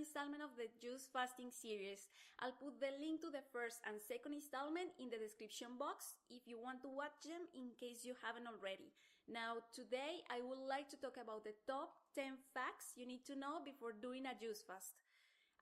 installment of the Juice Fasting series. I'll put the link to the first and second installment in the description box if you want to watch them in case you haven't already. Now, today I would like to talk about the top 10 facts you need to know before doing a juice fast.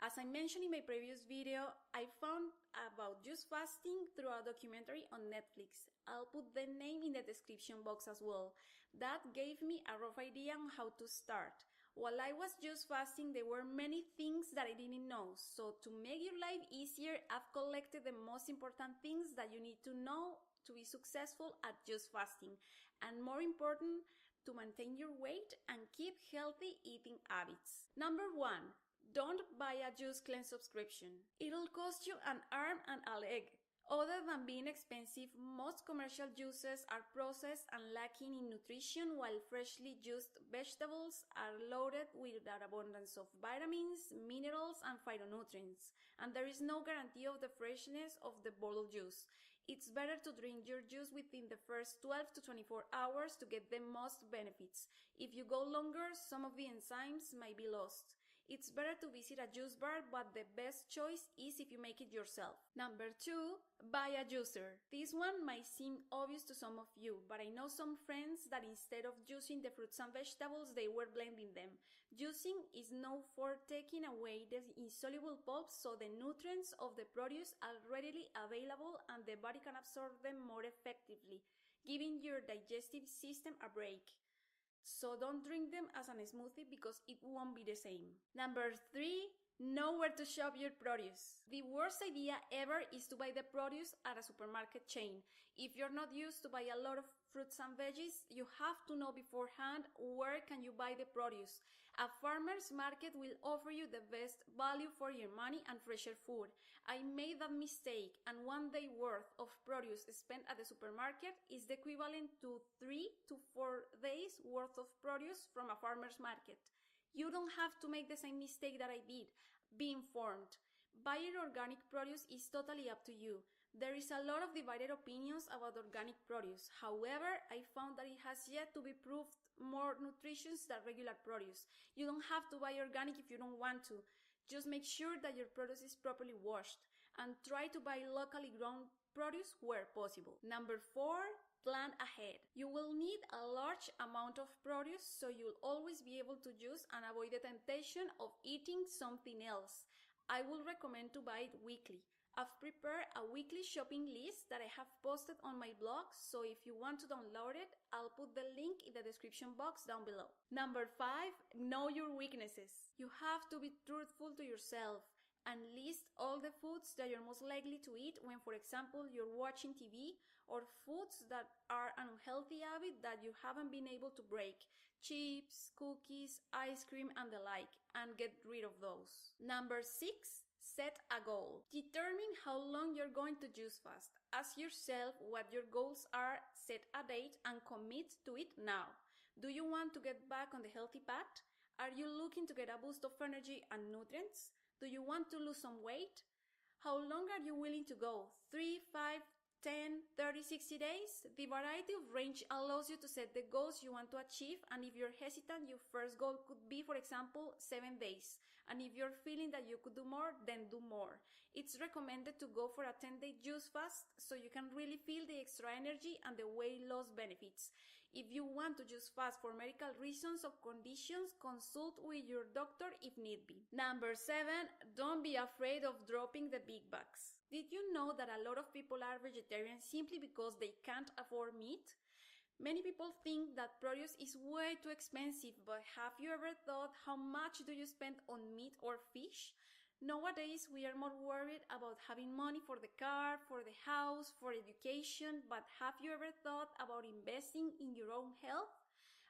As I mentioned in my previous video, I found about juice fasting through a documentary on Netflix. I'll put the name in the description box as well. That gave me a rough idea on how to start. While I was juice fasting, there were many things that I didn't know. So to make your life easier, I've collected the most important things that you need to know to be successful at juice fasting. And more important, to maintain your weight and keep healthy eating habits. Number 1. Don't buy a juice cleanse subscription. It'll cost you an arm and a leg. Other than being expensive, most commercial juices are processed and lacking in nutrition, while freshly juiced vegetables are loaded with an abundance of vitamins, minerals, and phytonutrients. And there is no guarantee of the freshness of the bottled juice. It's better to drink your juice within the first 12 to 24 hours to get the most benefits. If you go longer, some of the enzymes might be lost. It's better to visit a juice bar, but the best choice is if you make it yourself. Number 2, buy a juicer. This one might seem obvious to some of you, but I know some friends that instead of juicing the fruits and vegetables, they were blending them. Juicing is known for taking away the insoluble pulps so the nutrients of the produce are readily available and the body can absorb them more effectively, giving your digestive system a break. So don't drink them as a smoothie because it won't be the same. Number 3, know where to shop your produce. The worst idea ever is to buy the produce at a supermarket chain. If you're not used to buy a lot of fruits and veggies, you have to know beforehand where can you buy the produce. A farmer's market will offer you the best value for your money and fresher food. I made that mistake, and 1 day worth of produce spent at the supermarket is the equivalent to 3 to 4 days worth of produce from a farmer's market. You don't have to make the same mistake that I did. Be informed. Buying organic produce is totally up to you. There is a lot of divided opinions about organic produce. However, I found that it has yet to be proved more nutritious than regular produce. You don't have to buy organic if you don't want to. Just make sure that your produce is properly washed and try to buy locally grown produce where possible. Number 4. Plan ahead. You will need a large amount of produce, so you'll always be able to juice and avoid the temptation of eating something else. I will recommend to buy it weekly. I've prepared a weekly shopping list that I have posted on my blog, so if you want to download it, I'll put the link in the description box down below. Number 5, know your weaknesses. You have to be truthful to yourself and list all the foods that you're most likely to eat when, for example, you're watching TV, or foods that are an unhealthy habit that you haven't been able to break. Chips, cookies, ice cream, and the like, and get rid of those. Number 6, set a goal. Determine how long you're going to juice fast. Ask yourself what your goals are, set a date, and commit to it now. Do you want to get back on the healthy path? Are you looking to get a boost of energy and nutrients? Do you want to lose some weight? How long are you willing to go? 3, 5, 10, 30, 60 days? The variety of range allows you to set the goals you want to achieve, and if you're hesitant, your first goal could be, for example, 7 days. And if you're feeling that you could do more, then do more. It's recommended to go for a 10-day juice fast so you can really feel the extra energy and the weight loss benefits. If you want to juice fast for medical reasons or conditions, consult with your doctor if need be. Number 7, don't be afraid of dropping the big bucks. Did you know that a lot of people are vegetarian simply because they can't afford meat? Many people think that produce is way too expensive, but have you ever thought how much do you spend on meat or fish? Nowadays, we are more worried about having money for the car, for the house, for education, but have you ever thought about investing in your own health?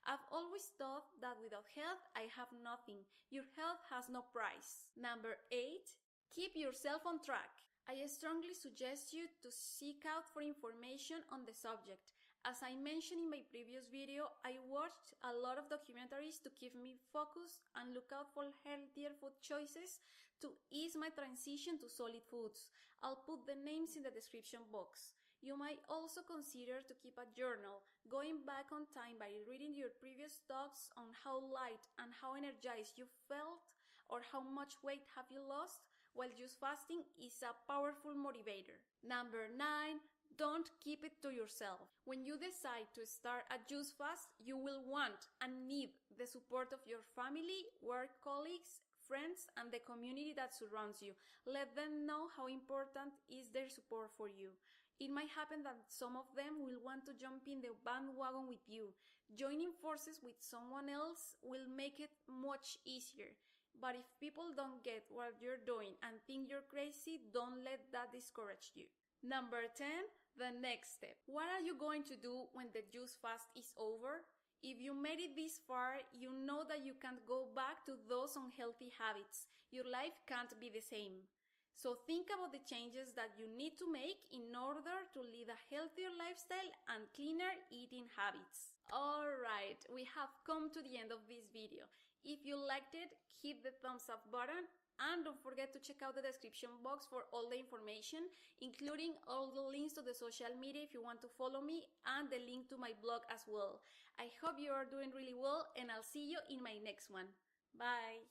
I've always thought that without health, I have nothing. Your health has no price. Number 8, keep yourself on track. I strongly suggest you to seek out for information on the subject. As I mentioned in my previous video, I watched a lot of documentaries to keep me focused and look out for healthier food choices to ease my transition to solid foods. I'll put the names in the description box. You might also consider to keep a journal, going back on time by reading your previous thoughts on how light and how energized you felt or how much weight have you lost? Well, juice fasting is a powerful motivator. Number 9, don't keep it to yourself. When you decide to start a juice fast, you will want and need the support of your family, work colleagues, friends, and the community that surrounds you. Let them know how important is their support for you. It might happen that some of them will want to jump in the bandwagon with you. Joining forces with someone else will make it much easier. But if people don't get what you're doing and think you're crazy, don't let that discourage you. Number 10, the next step. What are you going to do when the juice fast is over? If you made it this far, you know that you can't go back to those unhealthy habits. Your life can't be the same. So think about the changes that you need to make in order to lead a healthier lifestyle and cleaner eating habits. Alright, we have come to the end of this video. If you liked it, hit the thumbs up button and don't forget to check out the description box for all the information, including all the links to the social media if you want to follow me and the link to my blog as well. I hope you are doing really well and I'll see you in my next one. Bye!